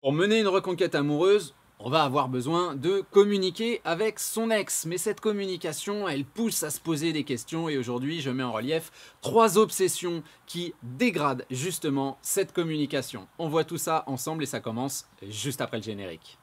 Pour mener une reconquête amoureuse, on va avoir besoin de communiquer avec son ex. Mais cette communication, elle pousse à se poser des questions et aujourd'hui, je mets en relief 3 obsessions qui dégradent justement cette communication. On voit tout ça ensemble et ça commence juste après le générique.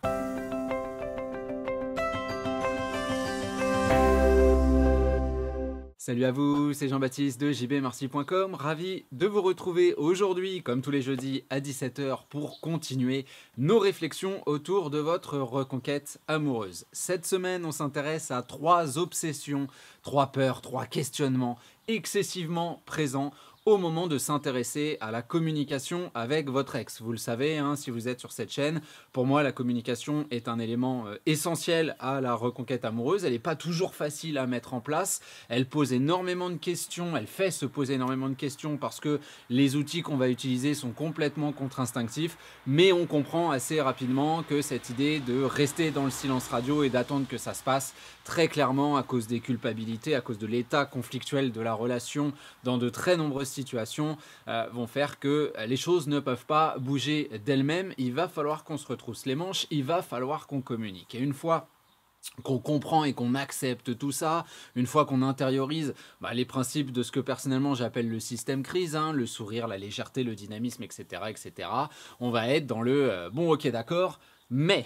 Salut à vous, c'est Jean-Baptiste de jbmarcy.com, ravi de vous retrouver aujourd'hui, comme tous les jeudis à 17 h pour continuer nos réflexions autour de votre reconquête amoureuse. Cette semaine, on s'intéresse à 3 obsessions, 3 peurs, 3 questionnements excessivement présents au moment de s'intéresser à la communication avec votre ex. Vous le savez, hein, si vous êtes sur cette chaîne, pour moi la communication est un élément essentiel à la reconquête amoureuse. Elle n'est pas toujours facile à mettre en place, elle pose énormément de questions, elle fait se poser énormément de questions parce que les outils qu'on va utiliser sont complètement contre-instinctifs, mais on comprend assez rapidement que cette idée de rester dans le silence radio et d'attendre que ça se passe, très clairement à cause des culpabilités, à cause de l'état conflictuel de la relation dans de très nombreuses situations vont faire que les choses ne peuvent pas bouger d'elles-mêmes. Il va falloir qu'on se retrousse les manches, il va falloir qu'on communique. Et une fois qu'on comprend et qu'on accepte tout ça, une fois qu'on intériorise les principes de ce que personnellement j'appelle le système crise, hein, le sourire, la légèreté, le dynamisme, etc., on va être dans le bon ok d'accord, mais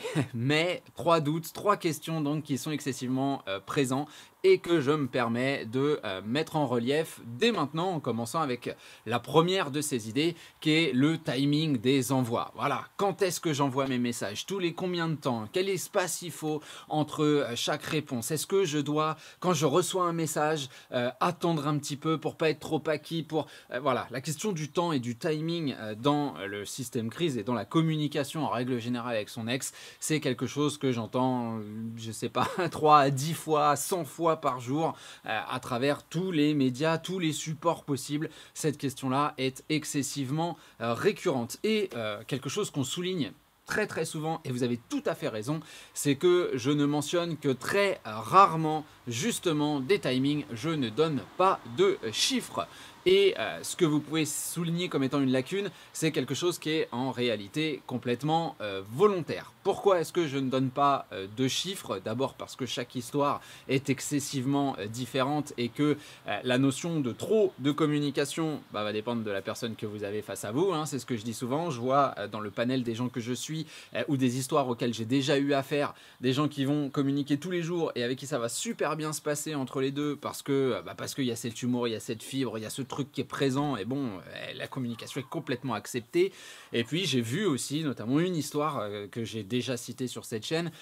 3 doutes, 3 questions donc qui sont excessivement présents et que je me permets de mettre en relief dès maintenant en commençant avec la première de ces idées qui est le timing des envois. Voilà, quand est-ce que j'envoie mes messages? Tous les combien de temps? Quel espace il faut entre chaque réponse? Est-ce que je dois, quand je reçois un message, attendre un petit peu pour pas être trop acquis pour... voilà, la question du temps et du timing dans le système crise et dans la communication en règle générale avec son ex, c'est quelque chose que j'entends, je sais pas, 3 à 10 fois, 100 fois par jour à travers tous les médias, tous les supports possibles. Cette question-là est excessivement récurrente et quelque chose qu'on souligne très souvent, et vous avez tout à fait raison, c'est que je ne mentionne que très rarement justement des timings, je ne donne pas de chiffres. Et ce que vous pouvez souligner comme étant une lacune, c'est quelque chose qui est en réalité complètement volontaire. Pourquoi est-ce que je ne donne pas de chiffres? D'abord parce que chaque histoire est excessivement différente et que la notion de trop de communication va dépendre de la personne que vous avez face à vous, hein, c'est ce que je dis souvent. Je vois dans le panel des gens que je suis ou des histoires auxquelles j'ai déjà eu affaire, des gens qui vont communiquer tous les jours et avec qui ça va super bien se passer entre les deux parce qu'il y a cet humour, il y a cette fibre, il y a ce truc qui est présent et bon, la communication est complètement acceptée. Et puis j'ai vu aussi notamment une histoire que j'ai déjà citée sur cette chaîne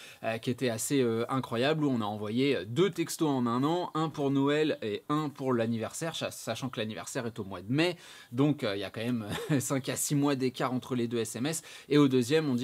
qui était assez incroyable où on a envoyé 2 textos en un an, un pour Noël et un pour l'anniversaire, sachant que l'anniversaire est au mois de mai, donc il y a quand même 5 à 6 mois d'écart entre les 2 SMS. Et au deuxième,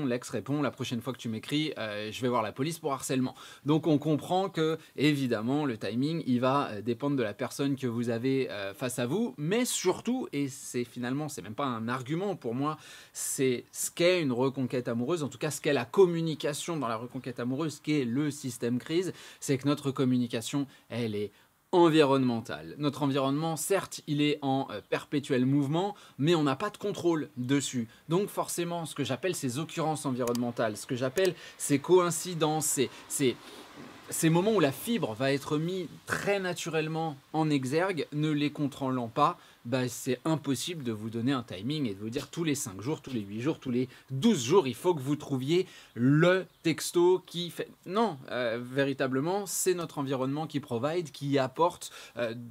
l'ex répond, la prochaine fois que tu m'écris, je vais voir la police pour harcèlement. Donc on comprend que évidemment le timing il va dépendre de la personne que vous avez face à vous, mais surtout, et c'est même pas un argument pour moi, c'est ce qu'est une reconquête amoureuse, en tout cas ce qu'est la communication dans la reconquête amoureuse, ce qu'est le système crise, c'est que notre communication, elle est environnementale. Notre environnement, certes, il est en perpétuel mouvement, mais on n'a pas de contrôle dessus. Donc forcément, ce que j'appelle ces occurrences environnementales, ce que j'appelle ces coïncidences, ces moments où la fibre va être mise très naturellement en exergue, ne les contrôlant pas, c'est impossible de vous donner un timing et de vous dire tous les 5 jours, tous les 8 jours, tous les 12 jours, il faut que vous trouviez le texto qui fait... Non, véritablement, c'est notre environnement qui provide, qui apporte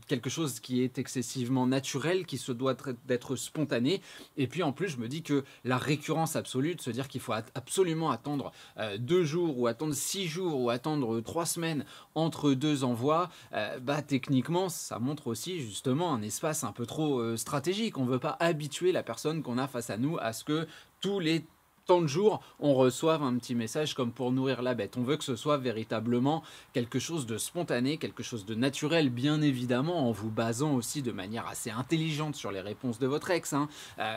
quelque chose qui est excessivement naturel, qui se doit d'être spontané. Et puis en plus, je me dis que la récurrence absolue, de se dire qu'il faut absolument attendre 2 jours ou attendre 6 jours ou attendre 3 semaines entre 2 envois, techniquement, ça montre aussi justement un espace un peu trop stratégique. On ne veut pas habituer la personne qu'on a face à nous à ce que tous les tant de jours, on reçoive un petit message comme pour nourrir la bête. On veut que ce soit véritablement quelque chose de spontané, quelque chose de naturel, bien évidemment, en vous basant aussi de manière assez intelligente sur les réponses de votre ex. Hein.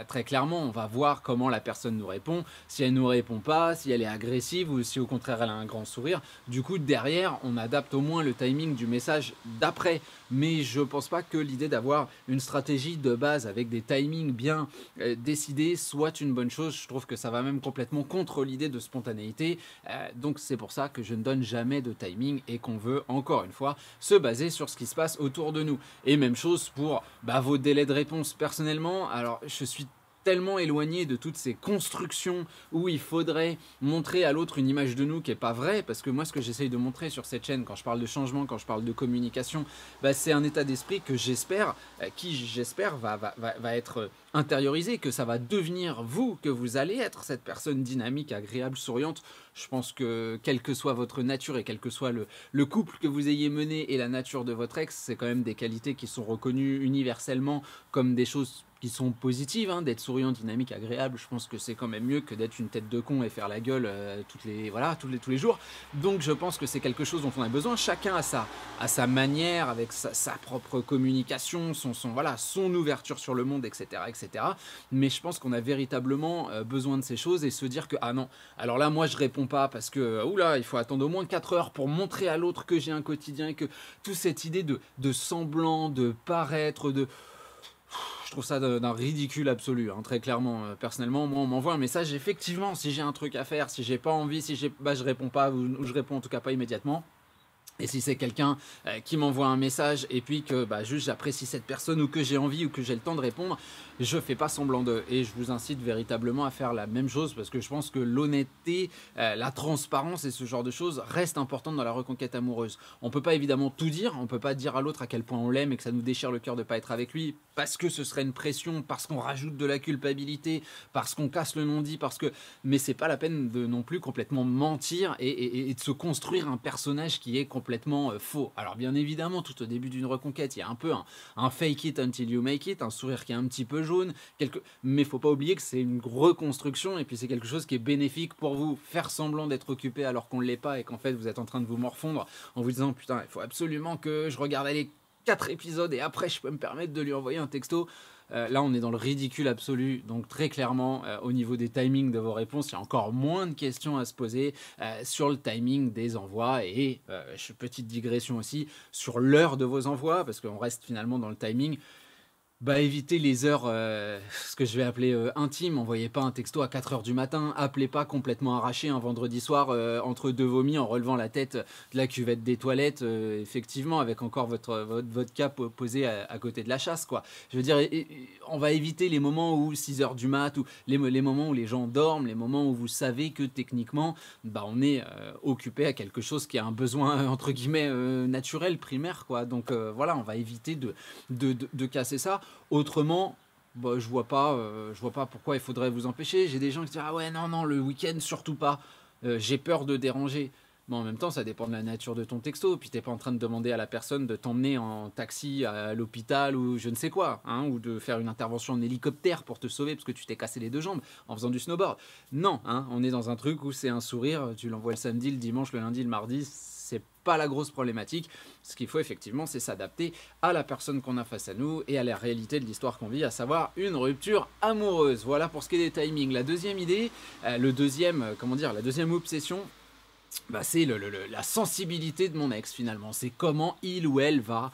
Très clairement, on va voir comment la personne nous répond, si elle ne nous répond pas, si elle est agressive ou si au contraire elle a un grand sourire. Du coup, derrière, on adapte au moins le timing du message d'après. Mais je ne pense pas que l'idée d'avoir une stratégie de base avec des timings bien décidés soit une bonne chose. Je trouve que ça va même complètement contre l'idée de spontanéité. Donc c'est pour ça que je ne donne jamais de timing et qu'on veut, encore une fois, se baser sur ce qui se passe autour de nous. Et même chose pour vos délais de réponse. Personnellement, alors je suis tellement éloigné de toutes ces constructions où il faudrait montrer à l'autre une image de nous qui n'est pas vraie, parce que moi ce que j'essaye de montrer sur cette chaîne quand je parle de changement, quand je parle de communication, c'est un état d'esprit que j'espère, va être intériorisé, que ça va devenir vous, que vous allez être cette personne dynamique, agréable, souriante. Je pense que quelle que soit votre nature et quel que soit le couple que vous ayez mené et la nature de votre ex, c'est quand même des qualités qui sont reconnues universellement comme des choses qui sont positives, hein, d'être souriant, dynamique, agréable. Je pense que c'est quand même mieux que d'être une tête de con et faire la gueule tous les jours. Donc je pense que c'est quelque chose dont on a besoin. Chacun a sa manière, avec sa propre communication, son ouverture sur le monde, etc., etc. Mais je pense qu'on a véritablement besoin de ces choses et se dire que, ah non, alors là, moi, je réponds pas parce que, oula, il faut attendre au moins 4 heures pour montrer à l'autre que j'ai un quotidien et que toute cette idée de semblant, de paraître, je trouve ça d'un ridicule absolu, hein, très clairement. Personnellement, moi, on m'envoie un message, effectivement, si j'ai un truc à faire, si j'ai pas envie, je réponds pas, ou je réponds en tout cas pas immédiatement. Et si c'est quelqu'un qui m'envoie un message et puis que juste j'apprécie cette personne ou que j'ai envie ou que j'ai le temps de répondre, je fais pas semblant d'eux. Et je vous incite véritablement à faire la même chose parce que je pense que l'honnêteté, la transparence et ce genre de choses restent importantes dans la reconquête amoureuse. On peut pas évidemment tout dire, on peut pas dire à l'autre à quel point on l'aime et que ça nous déchire le cœur de pas être avec lui parce que ce serait une pression, parce qu'on rajoute de la culpabilité, parce qu'on casse le non-dit, mais c'est pas la peine de non plus complètement mentir et de se construire un personnage qui est complètement faux. Alors bien évidemment, tout au début d'une reconquête, il y a un peu un fake it until you make it, un sourire qui est un petit peu jaune, mais il faut pas oublier que c'est une reconstruction et puis c'est quelque chose qui est bénéfique pour vous. Faire semblant d'être occupé alors qu'on ne l'est pas et qu'en fait vous êtes en train de vous morfondre en vous disant putain, il faut absolument que je regarde les 4 épisodes et après je peux me permettre de lui envoyer un texto. Là on est dans le ridicule absolu, donc très clairement au niveau des timings de vos réponses, il y a encore moins de questions à se poser sur le timing des envois et petite digression aussi sur l'heure de vos envois parce qu'on reste finalement dans le timing. Évitez les heures, ce que je vais appeler intimes. Envoyez pas un texto à 4 heures du matin. Appelez pas complètement arraché un vendredi soir entre deux vomis en relevant la tête de la cuvette des toilettes, effectivement, avec encore votre vodka posé à côté de la chasse, quoi. Je veux dire, on va éviter les moments où 6 heures du mat, ou les moments où les gens dorment, les moments où vous savez que techniquement, on est occupé à quelque chose qui a un besoin, entre guillemets, naturel, primaire, quoi. Donc voilà, on va éviter de casser ça. Autrement, je vois pas pourquoi il faudrait vous empêcher. J'ai des gens qui disent ah ouais non le week-end surtout pas. J'ai peur de déranger. Mais en même temps, ça dépend de la nature de ton texto. Puis t'es pas en train de demander à la personne de t'emmener en taxi à l'hôpital ou je ne sais quoi, hein, ou de faire une intervention en hélicoptère pour te sauver parce que tu t'es cassé les 2 jambes en faisant du snowboard. Non, hein, on est dans un truc où c'est un sourire. Tu l'envoies le samedi, le dimanche, le lundi, le mardi. C'est pas la grosse problématique. Ce qu'il faut effectivement, c'est s'adapter à la personne qu'on a face à nous et à la réalité de l'histoire qu'on vit, à savoir une rupture amoureuse. Voilà pour ce qui est des timings. La deuxième idée, la deuxième obsession, c'est la sensibilité de mon ex finalement. C'est comment il ou elle va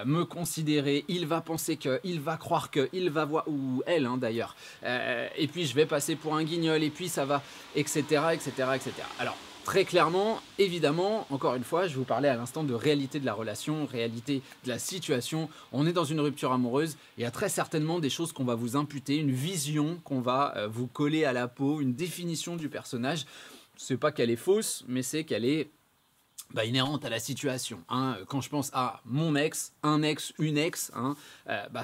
me considérer, il va penser que, il va croire que, il va voir, ou elle d'ailleurs. Et puis je vais passer pour un guignol et puis ça va, etc. etc., etc. Alors, très clairement, évidemment, encore une fois, je vous parlais à l'instant de réalité de la relation, réalité de la situation. On est dans une rupture amoureuse. Il y a très certainement des choses qu'on va vous imputer, une vision qu'on va vous coller à la peau, une définition du personnage. C'est pas qu'elle est fausse, mais c'est qu'elle est inhérente à la situation. Hein. Quand je pense à mon ex, un ex, une ex,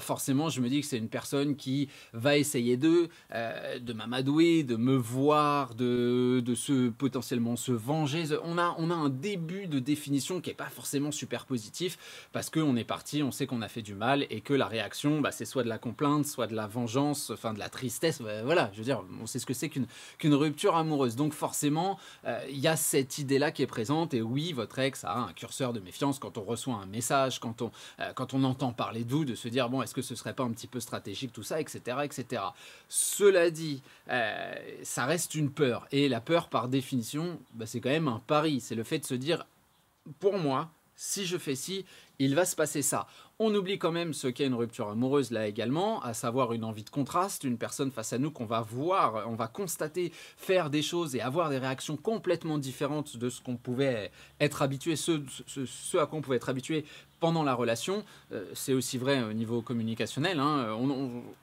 forcément je me dis que c'est une personne qui va essayer de m'amadouer, de me voir, de potentiellement se venger. On a un début de définition qui n'est pas forcément super positif parce qu'on est parti, on sait qu'on a fait du mal et que la réaction, c'est soit de la complainte, soit de la vengeance, enfin de la tristesse. Voilà, je veux dire, on sait ce que c'est qu'une rupture amoureuse. Donc forcément, il y a cette idée-là qui est présente et oui, votre ex a un curseur de méfiance quand on reçoit un message, quand on entend parler de vous, de se dire bon, est-ce que ce serait pas un petit peu stratégique tout ça, etc., etc. Cela dit, ça reste une peur et la peur par définition, c'est quand même un pari. C'est le fait de se dire pour moi, si je fais ci, il va se passer ça. On oublie quand même ce qu'est une rupture amoureuse là également, à savoir une envie de contraste, une personne face à nous qu'on va voir, on va constater faire des choses et avoir des réactions complètement différentes de ce qu'on pouvait être habitué, ce à quoi on pouvait être habitué pendant la relation. C'est aussi vrai au niveau communicationnel, hein.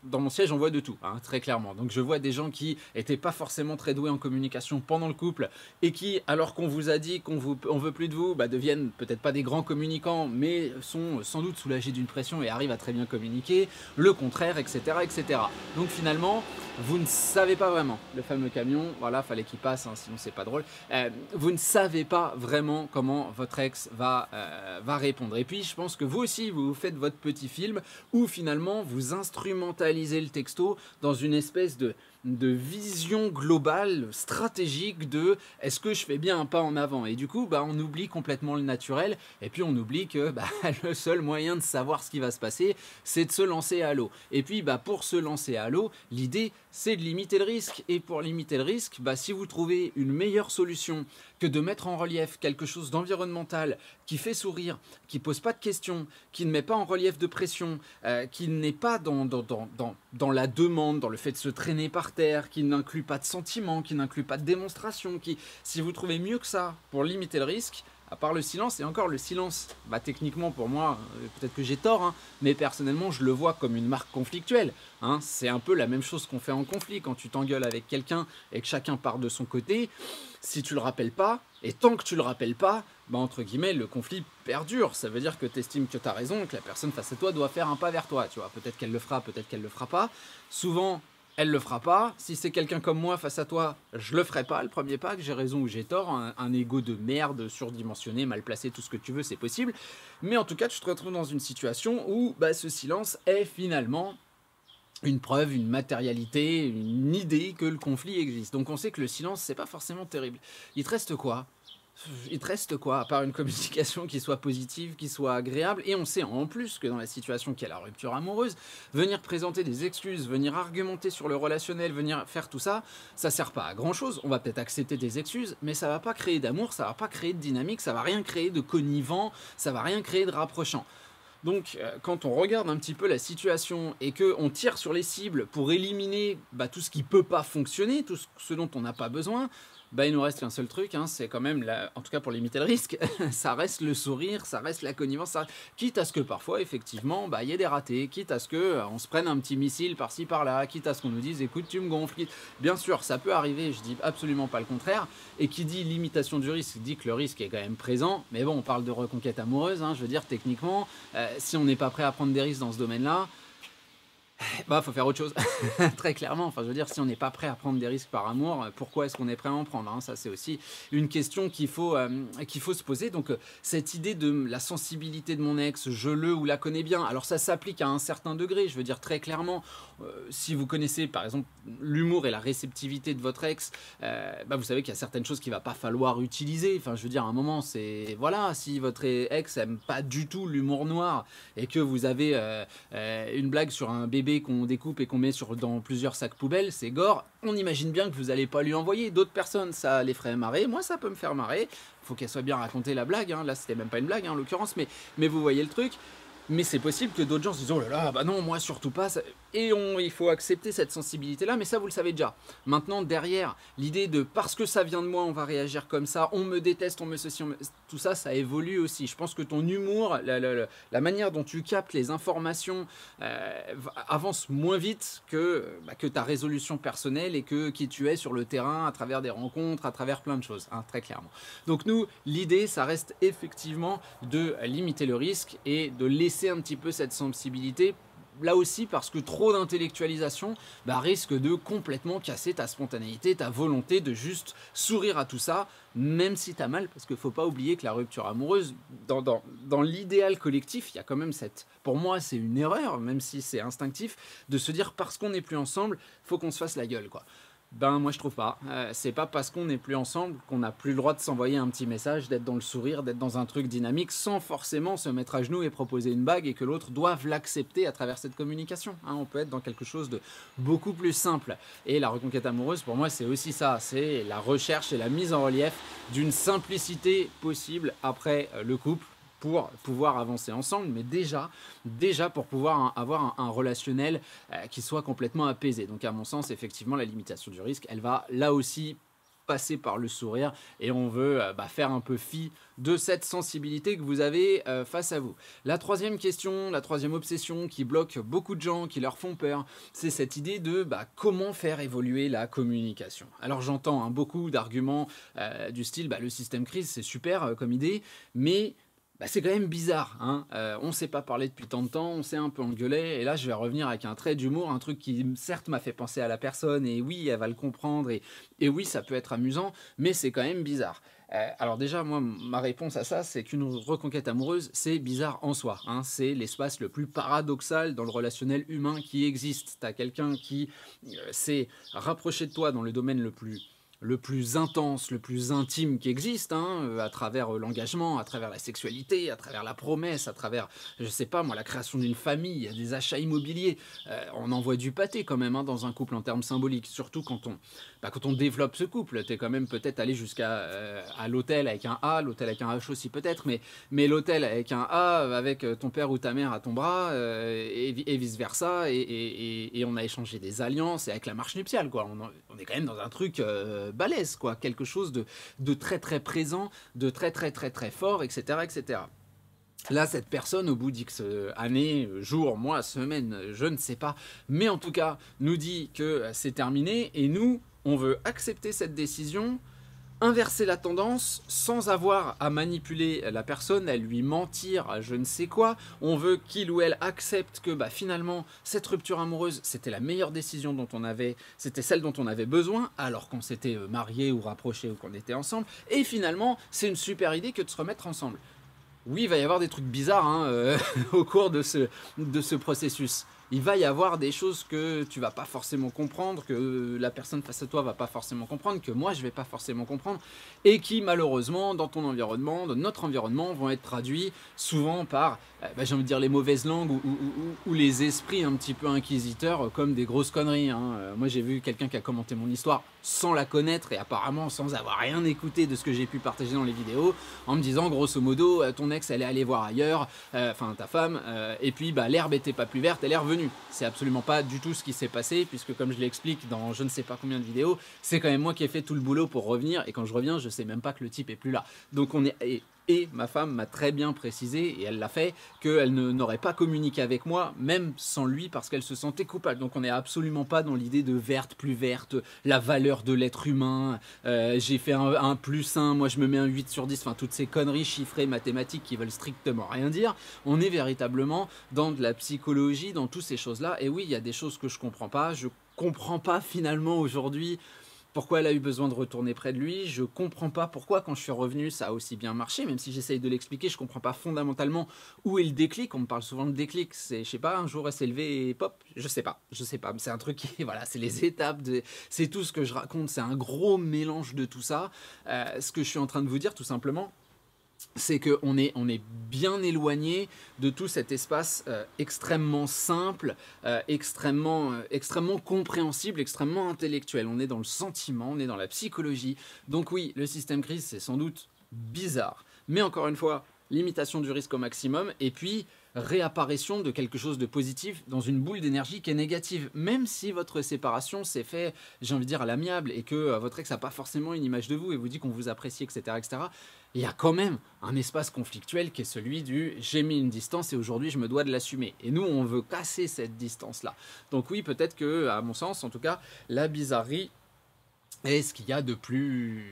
Dans mon siège, on voit de tout, hein, très clairement. Donc je vois des gens qui n'étaient pas forcément très doués en communication pendant le couple et qui, alors qu'on vous a dit on veut plus de vous, bah, deviennent peut-être pas des grands communicants, mais sont sans doute soulagés d'une pression et arrivent à très bien communiquer, le contraire, etc. etc. Donc finalement, vous ne savez pas vraiment, le fameux camion, voilà, fallait qu'il passe, hein, sinon c'est pas drôle, vous ne savez pas vraiment comment votre ex va répondre. Et puis je pense que vous aussi, vous faites votre petit film où finalement vous instrumentalisez le texto dans une espèce de vision globale, stratégique de est-ce que je fais bien un pas en avant, et du coup bah, on oublie complètement le naturel, et puis on oublie que bah, le seul moyen de savoir ce qui va se passer, c'est de se lancer à l'eau. Et puis bah, pour se lancer à l'eau, l'idée c'est de limiter le risque, et pour limiter le risque, bah, si vous trouvez une meilleure solution que de mettre en relief quelque chose d'environnemental qui fait sourire, qui pose pas de questions, qui ne met pas en relief de pression, qui n'est pas dans la demande, dans le fait de se traîner par terre, qui n'inclut pas de sentiments, qui n'inclut pas de démonstration, si vous trouvez mieux que ça pour limiter le risque, à part le silence, et encore le silence, bah, techniquement pour moi, peut-être que j'ai tort, hein, mais personnellement je le vois comme une marque conflictuelle, hein. C'est un peu la même chose qu'on fait en conflit, quand tu t'engueules avec quelqu'un et que chacun part de son côté, si tu le rappelles pas, et tant que tu le rappelles pas, bah, entre guillemets, le conflit perdure. Ça veut dire que tu estimes que tu as raison, que la personne face à toi doit faire un pas vers toi, tu vois. Peut-être qu'elle le fera, peut-être qu'elle le fera pas. Souvent, elle le fera pas. Si c'est quelqu'un comme moi face à toi, je le ferai pas, le premier pas, que j'ai raison ou j'ai tort. Un ego de merde, surdimensionné, mal placé, tout ce que tu veux, c'est possible. Mais en tout cas, tu te retrouves dans une situation où bah, ce silence est finalement une preuve, une matérialité, une idée que le conflit existe. Donc on sait que le silence, c'est pas forcément terrible. Il te reste quoi ? Il te reste quoi, à part une communication qui soit positive, qui soit agréable? Et on sait en plus que dans la situation qui est la rupture amoureuse, venir présenter des excuses, venir argumenter sur le relationnel, venir faire tout ça, ça sert pas à grand chose. On va peut-être accepter des excuses, mais ça va pas créer d'amour, ça va pas créer de dynamique, ça va rien créer de connivant, ça va rien créer de rapprochant. Donc quand on regarde un petit peu la situation et qu'on tire sur les cibles pour éliminer bah, tout ce qui peut pas fonctionner, tout ce dont on n'a pas besoin, bah, il nous reste qu'un seul truc, hein, c'est quand même, en tout cas pour limiter le risque, ça reste le sourire, ça reste la connivence, quitte à ce que parfois, effectivement, bah, y ait des ratés, quitte à ce qu'on se prenne un petit missile par-ci par-là, quitte à ce qu'on nous dise, écoute, tu me gonfles. Bien sûr, ça peut arriver, je dis absolument pas le contraire, et qui dit limitation du risque, dit que le risque est quand même présent, mais bon, on parle de reconquête amoureuse, hein, je veux dire, techniquement, si on n'est pas prêt à prendre des risques dans ce domaine-là, bah, faut faire autre chose, très clairement. Enfin, je veux dire, si on n'est pas prêt à prendre des risques par amour, pourquoi est-ce qu'on est prêt à en prendre, hein? Ça, c'est aussi une question qu'il faut se poser. Donc, cette idée de la sensibilité de mon ex, je le ou la connais bien. Alors, ça s'applique à un certain degré. Je veux dire, très clairement, si vous connaissez, par exemple, l'humour et la réceptivité de votre ex, bah, vous savez qu'il y a certaines choses qu'il va pas falloir utiliser. Enfin, je veux dire, à un moment, c'est... Voilà, si votre ex aime pas du tout l'humour noir et que vous avez une blague sur un bébé qu'on découpe et qu'on met dans plusieurs sacs poubelles, c'est gore. On imagine bien que vous n'allez pas lui envoyer. D'autres personnes, ça les ferait marrer. Moi, ça peut me faire marrer. Faut qu'elle soit bien racontée, la blague, hein. Là, c'était même pas une blague, hein, en l'occurrence, mais vous voyez le truc. Mais c'est possible que d'autres gens se disent oh là là, bah non, moi surtout pas. Et il faut accepter cette sensibilité-là, mais ça vous le savez déjà. Maintenant, derrière, l'idée de parce que ça vient de moi, on va réagir comme ça, on me déteste, on me ceci, tout ça, ça évolue aussi. Je pense que ton humour, la manière dont tu captes les informations avance moins vite que ta résolution personnelle et que qui tu es sur le terrain à travers des rencontres, à travers plein de choses, hein, très clairement. Donc nous, l'idée, ça reste effectivement de limiter le risque et de laisser un petit peu cette sensibilité, là aussi parce que trop d'intellectualisation risque de complètement casser ta spontanéité, ta volonté de juste sourire à tout ça, même si t'as mal, parce qu'il ne faut pas oublier que la rupture amoureuse, dans l'idéal collectif, il y a quand même pour moi c'est une erreur, même si c'est instinctif, de se dire parce qu'on n'est plus ensemble, faut qu'on se fasse la gueule, quoi. Ben moi je trouve pas, c'est pas parce qu'on n'est plus ensemble qu'on n'a plus le droit de s'envoyer un petit message, d'être dans le sourire, d'être dans un truc dynamique sans forcément se mettre à genoux et proposer une bague et que l'autre doive l'accepter à travers cette communication, hein. On peut être dans quelque chose de beaucoup plus simple et la reconquête amoureuse pour moi c'est aussi ça, c'est la recherche et la mise en relief d'une simplicité possible après le couple. pour pouvoir avancer ensemble, mais déjà pour pouvoir avoir un relationnel qui soit complètement apaisé. Donc à mon sens, effectivement, la limitation du risque, elle va là aussi passer par le sourire et on veut faire un peu fi de cette sensibilité que vous avez face à vous. La troisième question, la troisième obsession qui bloque beaucoup de gens, qui leur font peur, c'est cette idée de comment faire évoluer la communication. Alors j'entends beaucoup d'arguments du style le système crise c'est super comme idée, mais c'est quand même bizarre, hein. On ne s'est pas parlé depuis tant de temps, on s'est un peu engueulé, et là je vais revenir avec un trait d'humour, un truc qui certes m'a fait penser à la personne, et oui, elle va le comprendre, et oui, ça peut être amusant, mais c'est quand même bizarre. Alors déjà, moi, ma réponse à ça, c'est qu'une reconquête amoureuse, c'est bizarre en soi, hein. C'est l'espace le plus paradoxal dans le relationnel humain qui existe. T'as quelqu'un qui s'est rapproché de toi dans le domaine le plus intense, le plus intime qui existe, hein, à travers l'engagement, à travers la sexualité, à travers la promesse, à travers, je sais pas moi, la création d'une famille, des achats immobiliers. On envoie du pâté quand même dans un couple en termes symboliques, surtout quand on développe ce couple. T'es quand même peut-être allé jusqu'à à l'hôtel avec un A, l'hôtel avec un H aussi peut-être, mais l'hôtel avec un A, avec ton père ou ta mère à ton bras, et vice-versa, et on a échangé des alliances, et avec la marche nuptiale, quoi. On est quand même dans un truc balèze, quoi, quelque chose de très très présent, de très très très très fort, etc. etc. Là, cette personne, au bout d'X années, jours, mois, semaines, je ne sais pas, mais en tout cas, nous dit que c'est terminé, et nous, on veut accepter cette décision, inverser la tendance sans avoir à manipuler la personne, à lui mentir, à je ne sais quoi. On veut qu'il ou elle accepte que finalement cette rupture amoureuse c'était la meilleure décision c'était celle dont on avait besoin alors qu'on s'était marié ou rapproché ou qu'on était ensemble. Et finalement c'est une super idée que de se remettre ensemble. Oui, il va y avoir des trucs bizarres au cours de ce processus. Il va y avoir des choses que tu vas pas forcément comprendre, que la personne face à toi va pas forcément comprendre, que moi je vais pas forcément comprendre, et qui malheureusement dans ton environnement, dans notre environnement, vont être traduits souvent par, j'ai envie de dire les mauvaises langues ou les esprits un petit peu inquisiteurs comme des grosses conneries. Moi j'ai vu quelqu'un qui a commenté mon histoire sans la connaître et apparemment sans avoir rien écouté de ce que j'ai pu partager dans les vidéos, en me disant grosso modo ton ex elle est allée voir ailleurs, enfin ta femme, et puis l'herbe était pas plus verte, elle est revenue. C'est absolument pas du tout ce qui s'est passé, puisque comme je l'explique dans je ne sais pas combien de vidéos, c'est quand même moi qui ai fait tout le boulot pour revenir, et quand je reviens, je sais même pas que le type est plus là. Donc et ma femme m'a très bien précisé, et elle l'a fait, qu'elle n'aurait pas communiqué avec moi, même sans lui, parce qu'elle se sentait coupable. Donc on n'est absolument pas dans l'idée de verte plus verte, la valeur de l'être humain, j'ai fait un plus 1, moi je me mets un 8 sur 10, enfin toutes ces conneries chiffrées mathématiques qui veulent strictement rien dire. On est véritablement dans de la psychologie, dans toutes ces choses-là, et oui, il y a des choses que je comprends pas. Je comprends pas finalement aujourd'hui pourquoi elle a eu besoin de retourner près de lui. Je comprends pas pourquoi quand je suis revenu ça a aussi bien marché, même si j'essaye de l'expliquer, je comprends pas fondamentalement où est le déclic. On me parle souvent de déclic, c'est je sais pas, un jour elle s'est levée et pop, je sais pas, c'est un truc qui, voilà, c'est les étapes, c'est tout ce que je raconte, c'est un gros mélange de tout ça. Ce que je suis en train de vous dire tout simplement, c'est qu'on est bien éloigné de tout cet espace extrêmement simple, extrêmement compréhensible, extrêmement intellectuel. On est dans le sentiment, on est dans la psychologie. Donc oui, le système crise, c'est sans doute bizarre. Mais encore une fois, limitation du risque au maximum, et puis réapparition de quelque chose de positif dans une boule d'énergie qui est négative. Même si votre séparation s'est fait, j'ai envie de dire, à l'amiable, et que votre ex n'a pas forcément une image de vous et vous dit qu'on vous apprécie, etc., etc., il y a quand même un espace conflictuel qui est celui du « j'ai mis une distance et aujourd'hui je me dois de l'assumer ». Et nous, on veut casser cette distance-là. Donc oui, peut-être que, à mon sens, en tout cas, la bizarrerie est ce qu'il y a de plus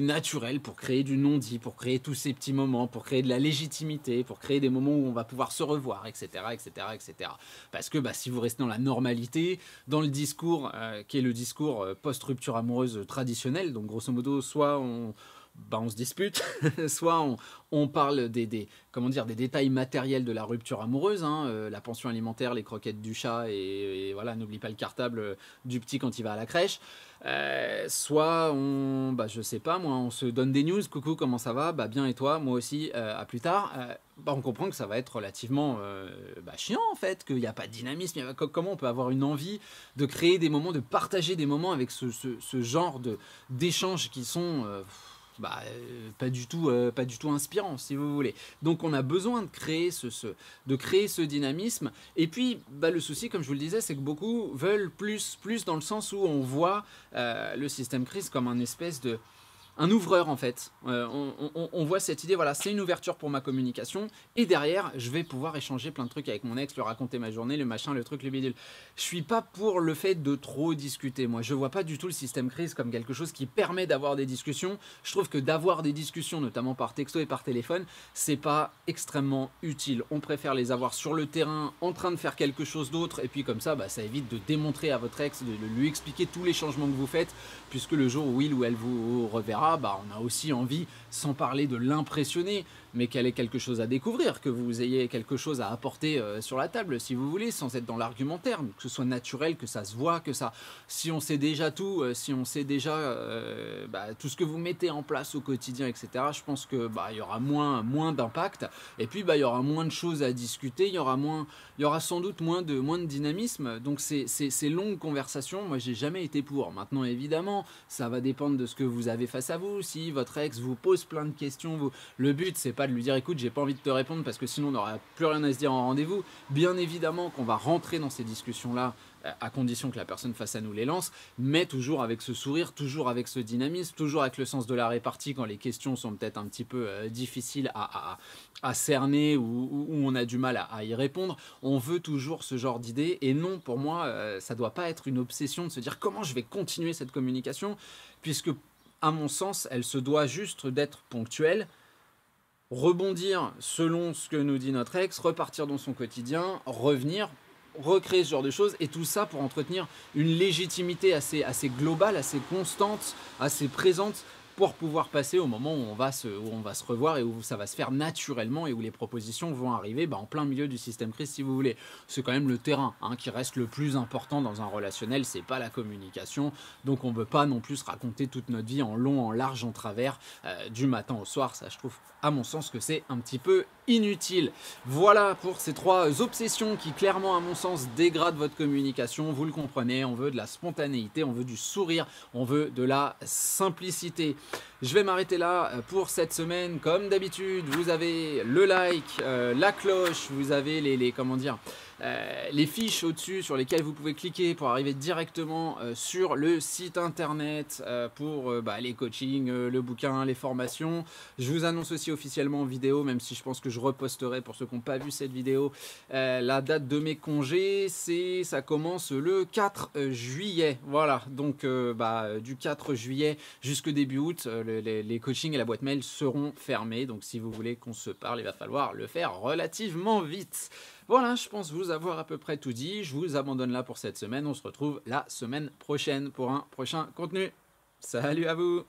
naturel pour créer du non-dit, pour créer tous ces petits moments, pour créer de la légitimité, pour créer des moments où on va pouvoir se revoir, etc. etc., etc. Parce que si vous restez dans la normalité, dans le discours qui est le discours post-rupture amoureuse traditionnel, donc grosso modo, soit on se dispute, soit on parle des détails matériels de la rupture amoureuse, la pension alimentaire, les croquettes du chat, et voilà, n'oublie pas le cartable du petit quand il va à la crèche. Soit je sais pas moi, on se donne des news, coucou comment ça va, bien et toi, moi aussi, à plus tard. On comprend que ça va être relativement chiant en fait, qu'il n'y a pas de dynamisme. Comment on peut avoir une envie de créer des moments, de partager des moments avec ce genre d'échanges qui sont pas du tout inspirant, si vous voulez. Donc on a besoin de créer ce dynamisme. Et puis le souci, comme je vous le disais, c'est que beaucoup veulent plus dans le sens où on voit le système crise comme un espèce de... un ouvreur en fait. On voit cette idée, voilà, c'est une ouverture pour ma communication et derrière, je vais pouvoir échanger plein de trucs avec mon ex, lui raconter ma journée, le machin, le truc, le bidule. Je suis pas pour le fait de trop discuter. Moi, je vois pas du tout le système crise comme quelque chose qui permet d'avoir des discussions. Je trouve que d'avoir des discussions, notamment par texto et par téléphone, c'est pas extrêmement utile. On préfère les avoir sur le terrain, en train de faire quelque chose d'autre et puis comme ça, ça évite de démontrer à votre ex, de lui expliquer tous les changements que vous faites, puisque le jour où il ou elle vous reverra, on a aussi envie, sans parler de l'impressionner, mais qu'elle ait quelque chose à découvrir, que vous ayez quelque chose à apporter sur la table, si vous voulez, sans être dans l'argumentaire, que ce soit naturel, que ça se voit, que ça... Si on sait déjà tout, si on sait déjà tout ce que vous mettez en place au quotidien, etc., je pense que y aura moins d'impact, et puis il y aura moins de choses à discuter, il y aura sans doute moins de dynamisme, donc ces longues conversations, moi j'ai jamais été pour. Maintenant évidemment, ça va dépendre de ce que vous avez face à vous. Si votre ex vous pose plein de questions, le but c'est pas de lui dire écoute, j'ai pas envie de te répondre parce que sinon on n'aura plus rien à se dire en rendez-vous. Bien évidemment qu'on va rentrer dans ces discussions là à condition que la personne face à nous les lance, mais toujours avec ce sourire, toujours avec ce dynamisme, toujours avec le sens de la répartie quand les questions sont peut-être un petit peu difficiles à cerner ou on a du mal à y répondre. On veut toujours ce genre d'idée et non, pour moi, ça doit pas être une obsession de se dire comment je vais continuer cette communication, puisque à mon sens, elle se doit juste d'être ponctuelle, rebondir selon ce que nous dit notre ex, repartir dans son quotidien, revenir, recréer ce genre de choses, et tout ça pour entretenir une légitimité assez globale, assez constante, assez présente, pour pouvoir passer au moment où on va se revoir et où ça va se faire naturellement et où les propositions vont arriver en plein milieu du système crise, si vous voulez. C'est quand même le terrain qui reste le plus important dans un relationnel, c'est pas la communication, donc on ne veut pas non plus se raconter toute notre vie en long, en large, en travers, du matin au soir. Ça, je trouve, à mon sens, que c'est un petit peu inutile. Voilà pour ces 3 obsessions qui, clairement, à mon sens, dégradent votre communication. Vous le comprenez, on veut de la spontanéité, on veut du sourire, on veut de la simplicité. Je vais m'arrêter là pour cette semaine. Comme d'habitude, vous avez le like, la cloche, vous avez les fiches au-dessus sur lesquelles vous pouvez cliquer pour arriver directement sur le site internet pour les coachings, le bouquin, les formations. Je vous annonce aussi officiellement en vidéo, même si je pense que je reposterai pour ceux qui n'ont pas vu cette vidéo, la date de mes congés, ça commence le 4 juillet. Voilà, donc du 4 juillet jusqu'au début août, les coachings et la boîte mail seront fermés. Donc si vous voulez qu'on se parle, il va falloir le faire relativement vite. Voilà, je pense vous avoir à peu près tout dit. Je vous abandonne là pour cette semaine. On se retrouve la semaine prochaine pour un prochain contenu. Salut à vous!